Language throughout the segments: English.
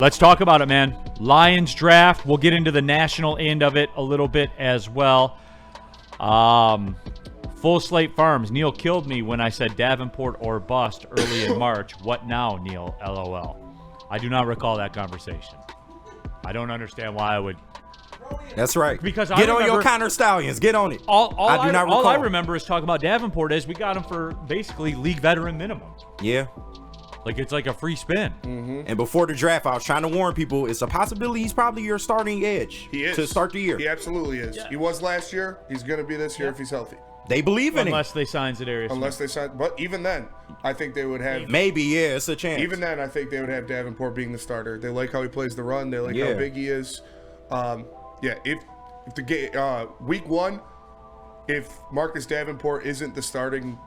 Let's talk about it, man. Lions draft. We'll get into the national end of it a little bit as well. Full Slate Farms. Neil killed me when I said Davenport or bust early in March. What now, Neil? LOL. I do not recall that conversation. I don't understand why I would. That's right. Because get on your Connor Stallions. Get on it. All I remember is talking about Davenport is we got him for basically league veteran minimum. Yeah. Like it's like a free spin. Mm-hmm. And before the draft, I was trying to warn people, it's a possibility he's probably your starting edge. He is. To start the year. He absolutely is. Yeah. He was last year. He's going to be this year if he's healthy. They believe in him. Unless they sign Za'Darius. Unless they sign. But even then, I think they would have. Maybe, yeah, it's a chance. Even then, I think they would have Davenport being the starter. They like how he plays the run. They like how big he is. If the game, week one, if Marcus Davenport isn't the starting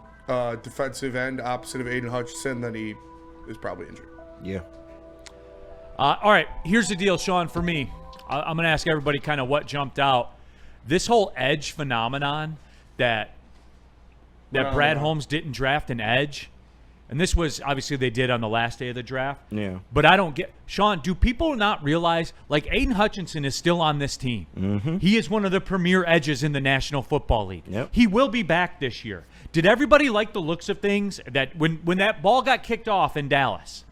defensive end opposite of Aidan Hutchinson, then he is probably injured. Yeah. All right, here's the deal, Sean. For me, I'm going to ask everybody kind of what jumped out. This whole edge phenomenon that Brad Holmes didn't draft an edge, and this was obviously they did on the last day of the draft. Yeah. But I don't get, Sean, do people not realize, like Aidan Hutchinson is still on this team. Mm-hmm. He is one of the premier edges in the National Football League. Yep. He will be back this year. Did everybody like the looks of things that when that ball got kicked off in Dallas?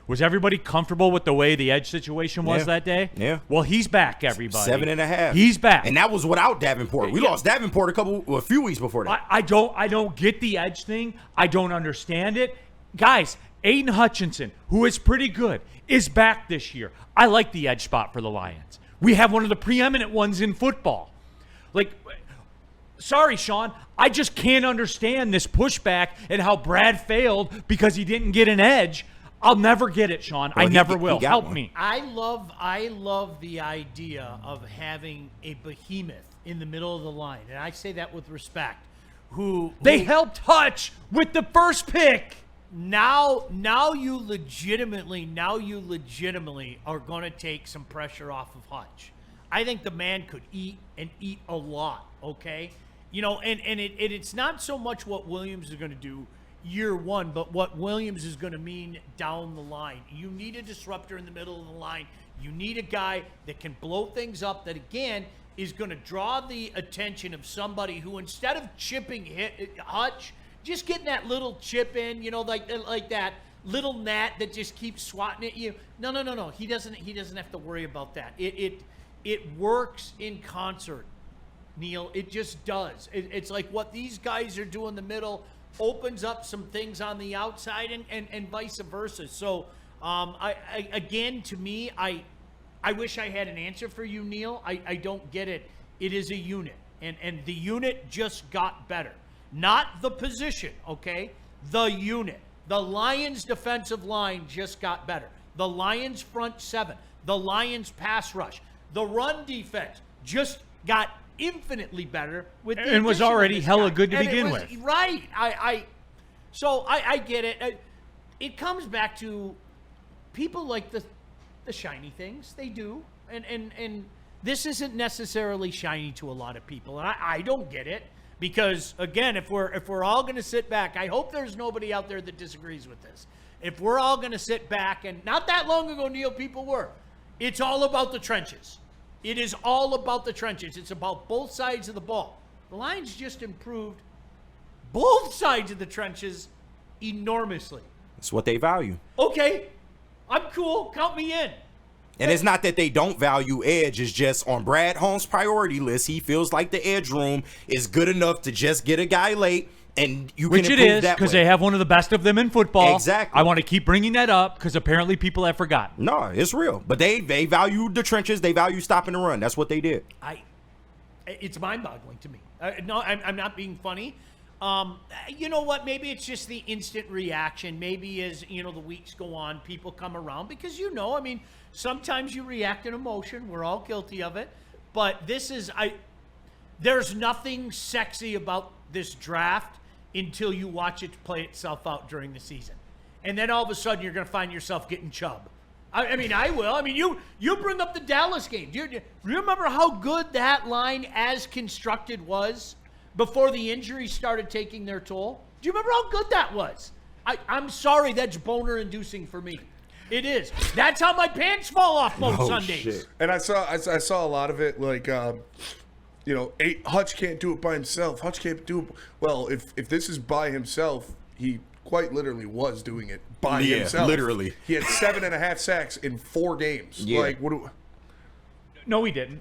Was everybody comfortable with the way the edge situation was that day? Yeah. Well, he's back, everybody. 7.5. He's back. And that was without Davenport. We lost Davenport a few weeks before that. I don't get the edge thing. I don't understand it. Guys, Aidan Hutchinson, who is pretty good, is back this year. I like the edge spot for the Lions. We have one of the preeminent ones in football. Like, sorry, Sean, I just can't understand this pushback and how Brad failed because he didn't get an edge. I'll never get it, Sean. Well, I never will. Help one. me. I love the idea of having a behemoth in the middle of the line, and I say that with respect. They helped Hutch with the first pick. Now you legitimately are going to take some pressure off of Hutch. I think the man could eat and eat a lot. Okay, and it's not so much what Williams is going to do year one, but what Williams is going to mean down the line. You need a disruptor in the middle of the line. You need a guy that can blow things up, that again is going to draw the attention of somebody who, instead of chipping Hutch, just getting that little chip in, like that little gnat that just keeps swatting at you. No. He doesn't have to worry about that. It works in concert, Neil. It just does. It's like what these guys are doing in the middle opens up some things on the outside and vice versa. So, to me, I wish I had an answer for you, Neil. I don't get it. It is a unit, and the unit just got better. Not the position, okay? The unit. The Lions' defensive line just got better. The Lions' front seven. The Lions' pass rush. The run defense just got infinitely better with and was already hella good to begin with. Right. So I get it. It comes back to people like the shiny things. They do. And this isn't necessarily shiny to a lot of people. And I don't get it. Because again, if we're all going to sit back, I hope there's nobody out there that disagrees with this. If we're all going to sit back, and not that long ago, Neil, people were. It's all about the trenches. It is all about the trenches. It's about both sides of the ball. The Lions just improved both sides of the trenches enormously. That's what they value. Okay, I'm cool. Count me in. And it's not that they don't value edge. It's just on Brad Holmes' priority list, he feels like the edge room is good enough to just get a guy late, and you can improve that way. Which it is, because they have one of the best of them in football. Exactly. I want to keep bringing that up because apparently people have forgotten. No, it's real. But they value the trenches. They value stopping the run. That's what they did. It's mind-boggling to me. No, I'm not being funny. You know what? Maybe it's just the instant reaction. Maybe as the weeks go on, people come around because sometimes you react in emotion. We're all guilty of it. But there's nothing sexy about this draft until you watch it play itself out during the season. And then all of a sudden you're going to find yourself getting Chubb. I will. You bring up the Dallas game. Do you remember how good that line as constructed was before the injuries started taking their toll? Do you remember how good that was? I'm sorry, that's boner-inducing for me. It is. That's how my pants fall off most Oh, Sundays. shit. And I saw a lot of it, like, Hutch can't do it by himself. Hutch can't do it. Well, if this is by himself, he quite literally was doing it by himself. Literally. He had 7.5 sacks in 4 games. Yeah. Like, No, he didn't.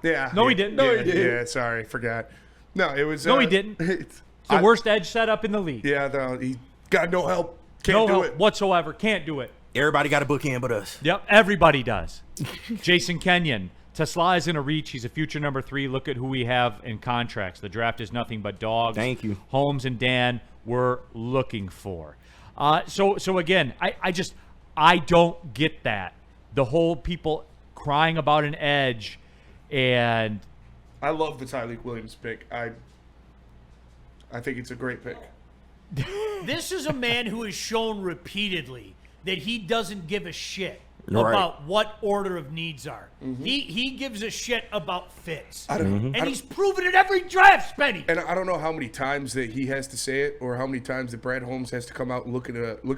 yeah. No, he didn't. No, Yeah, he didn't. Yeah, sorry, forgot. No, it was. No, he didn't. It's the worst edge setup in the league. Yeah, no, he got no help. Can't No do help it. whatsoever. Can't do it. Everybody got a bookend but us. Yep, everybody does. Jason Kenyon. Tesla is in a reach. He's a future number 3. Look at who we have in contracts. The draft is nothing but dogs. Thank you. Holmes and Dan we're looking for. So again, I don't get that. The whole people crying about an edge, and I love the Tyreek Williams pick. I think it's a great pick. This is a man who has shown repeatedly that he doesn't give a shit Right. about what order of needs are. He gives a shit about fits. Mm-hmm. And he's proven it every draft, Spenny. And I don't know how many times that he has to say it, or how many times that Brad Holmes has to come out and look at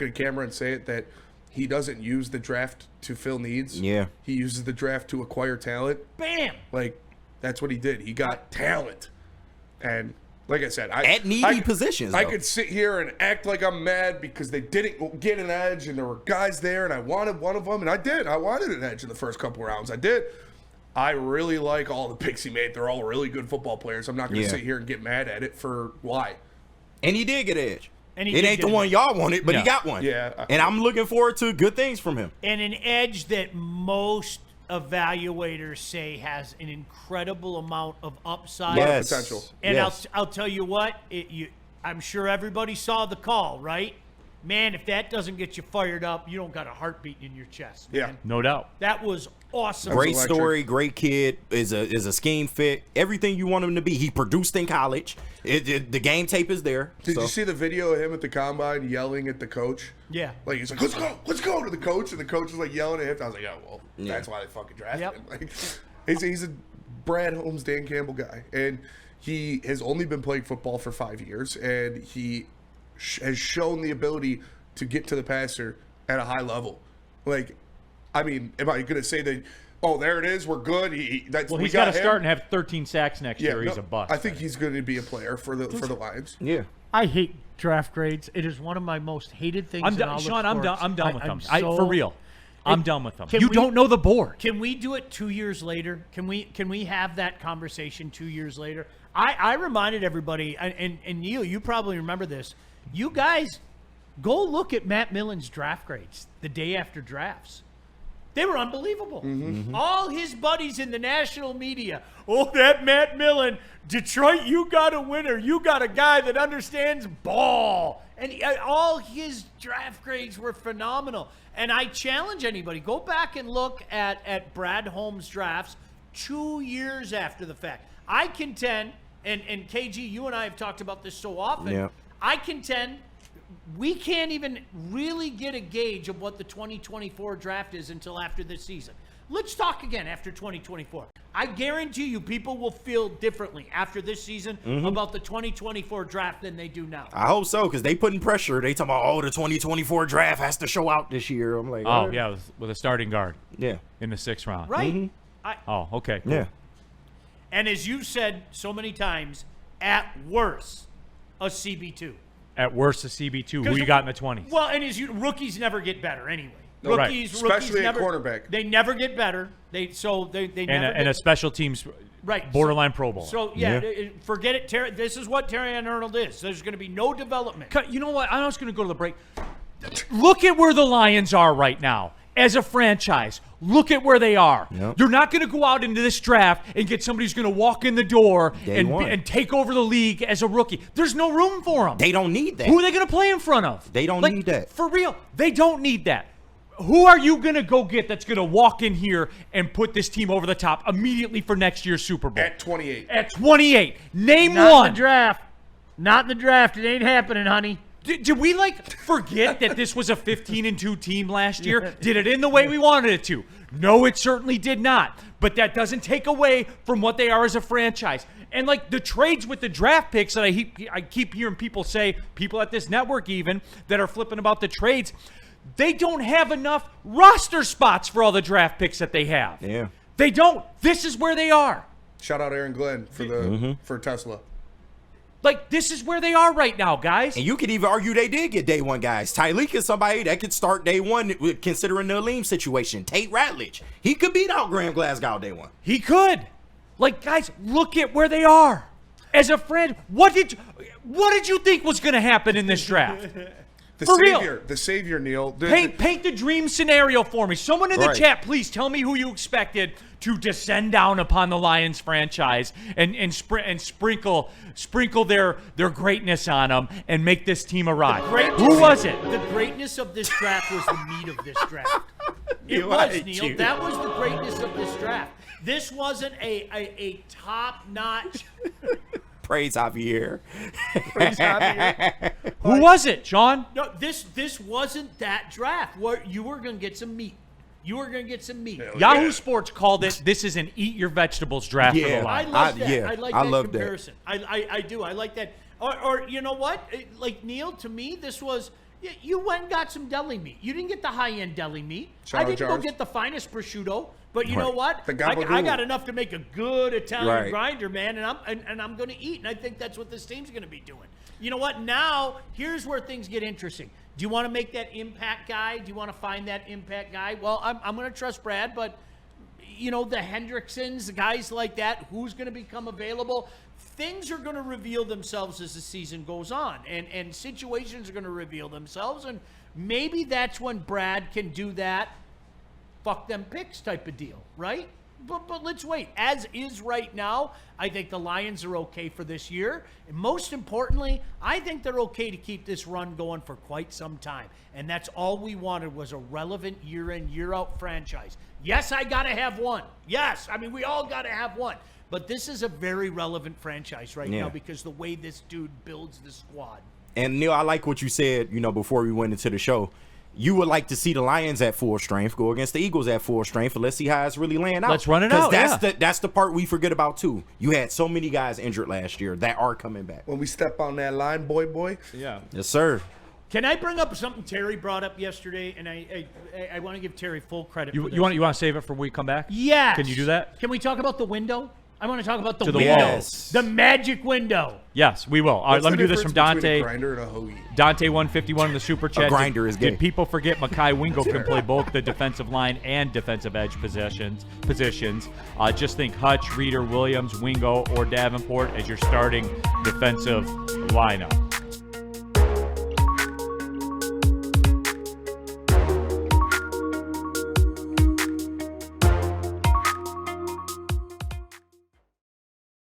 a camera and say it, that he doesn't use the draft to fill needs. Yeah. He uses the draft to acquire talent. Bam! Like, that's what he did. He got talent. And like I said, At needy positions, I though. could sit here and act like I'm mad because they didn't get an edge and there were guys there and I wanted one of them, and I did. I wanted an edge in the first couple rounds. I did. I really like all the picks he made. They're all really good football players. I'm not going to Yeah. sit here and get mad at it for why. And he did get edge. And he It did ain't the get one an y'all wanted, but Yeah. he got one. Yeah. And I'm looking forward to good things from him. And an edge that most evaluators say has an incredible amount of upside. Yes. potential. And Yes. I'll tell you what, I'm sure everybody saw the call, right? Man, if that doesn't get you fired up, you don't got a heartbeat in your chest, man. Yeah. no doubt. That was awesome. Great electric. story, great kid, is a scheme fit, everything you want him to be. He produced in college. The game tape is there. Did so. you see the video of him at the combine yelling at the coach? Yeah. Like, he's like, let's go to the coach. And the coach is like yelling at him. I was like, yeah, well, that's why they fucking drafted Yep. him. Like, he's a Brad Holmes, Dan Campbell guy. And he has only been playing football for 5 years. And he has shown the ability to get to the passer at a high level. Like, I mean, am I going to say that, oh, there it is, we're good? Well, we he's got to him? start and have 13 sacks next year. no, He's a bust. I think he's going to be a player for the Lions. Yeah. I hate draft grades. It is one of my most hated things I'm in done, all of Sean. I'm done. sports. I'm done with them. I'm For real. I'm done with them. Can You we- don't know the board. Can we do it 2 years later? Can we have that conversation 2 years later? I reminded everybody, and Neil, you probably remember this. You guys, go look at Matt Millen's draft grades the day after drafts. They were unbelievable. All his buddies in the national media. Oh, that Matt Millen, Detroit, you got a winner. You got a guy that understands ball. And all his draft grades were phenomenal. And I challenge anybody, go back and look at Brad Holmes' drafts 2 years after the fact. I contend, and KG, you and I have talked about this so often, Yeah. I contend we can't even really get a gauge of what the 2024 draft is until after this season. Let's talk again after 2024. I guarantee you people will feel differently after this season about the 2024 draft than they do now. I hope so, because they putting pressure. They talking about, oh, the 2024 draft has to show out this year. I'm like, Oh, yeah, with a starting guard Yeah. in the 6th round. Right? Oh, okay. Cool. Yeah. And as you've said so many times, at worst, a CB2. At worst, a CB2. Who you got in the 20s? Well, and rookies never get better anyway. No, right. Rookies Especially at never, quarterback. They never get better. They never and a special teams right borderline Pro Bowl. So forget it. This is what Terry Arnold is. There's going to be no development. You know what? I was going to go to the break. Look at where the Lions are right now as a franchise. Look at where they are. Yep. You're not going to go out into this draft and get somebody who's going to walk in the door Day one. and take over the league as a rookie. There's no room for them. They don't need that. Who are they going to play in front of? They don't need that. For real. They don't need that. Who are you going to go get that's going to walk in here and put this team over the top immediately for next year's Super Bowl? At 28. At 28. Name Not one. in the draft. Not in the draft. It ain't happening, honey. Did we forget that this was a 15-2 team last year? Did it end the way we wanted it to? No, it certainly did not. But that doesn't take away from what they are as a franchise. And like the trades with the draft picks that I keep hearing people say, people at this network even, that are flipping about the trades, they don't have enough roster spots for all the draft picks that they have. Yeah. They don't. This is where they are. Shout out Aaron Glenn for Tesla. Like, this is where they are right now, guys. And you could even argue they did get day one guys. Tyreek is somebody that could start day one considering the Aleem situation. Tate Ratledge, he could beat out Graham Glasgow day one. He could. Like, guys, look at where they are. As a friend, what did you think was going to happen in this draft? The savior, Neil. Paint the dream scenario for me. Someone in the Right. chat, please tell me who you expected to descend down upon the Lions franchise and sprinkle their greatness on them and make this team arrive. Who was it? The greatness of this draft was the meat of this draft. It I was, hate Neil. you. That was the greatness of this draft. This wasn't a top-notch. Praise Javier. Who was it, Sean? No, this wasn't that draft. Where you were going to get some meat. You were going to get some meat. Yahoo Sports called it, this is an eat your vegetables draft for the Yeah. Lions. I like that. yeah, I like I that love that. comparison. I do. I like that. Or you know what? Like, Neil, to me, this was, you went and got some deli meat. You didn't get the high-end deli meat. Shout I out didn't go Jars. get the finest prosciutto. But you know Right. what? The I gabagool. got enough to make a good Italian Right. grinder, man, and I'm going to eat. And I think that's what this team's going to be doing. You know what? Now, here's where things get interesting. Do you want to make that impact guy? Do you want to find that impact guy? Well, I'm going to trust Brad, but you know, the Hendricksons, the guys like that, who's going to become available? Things are going to reveal themselves as the season goes on, and situations are going to reveal themselves, and maybe that's when Brad can do that fuck them picks type of deal, right? But let's wait. As is right now, I think the Lions are okay for this year. And most importantly, I think they're okay to keep this run going for quite some time. And that's all we wanted, was a relevant year-in, year-out franchise. Yes, I got to have one. Yes, I mean, we all got to have one. But this is a very relevant franchise right now because the way this dude builds the squad. And Neil, I like what you said, before we went into the show. You would like to see the Lions at full strength go against the Eagles at full strength, and let's see how it's really laying out. Let's run it out, That's the part we forget about too. You had so many guys injured last year that are coming back. When we step on that line, boy. Yeah. Yes, sir. Can I bring up something Terry brought up yesterday? And I want to give Terry full credit for this. You want to save it for when we come back? Yes. Can you do that? Can we talk about the window? I want to talk about the To the window. walls. The magic window. Yes, we will. All right, What's let me the do this from difference between Dante. a grinder and a hoagie? Dante 151 in the super chat. grinder is gay. Did people forget Mekhi Wingo can play both the defensive line and defensive edge positions? Just think Hutch, Reeder, Williams, Wingo, or Davenport as your starting defensive lineup.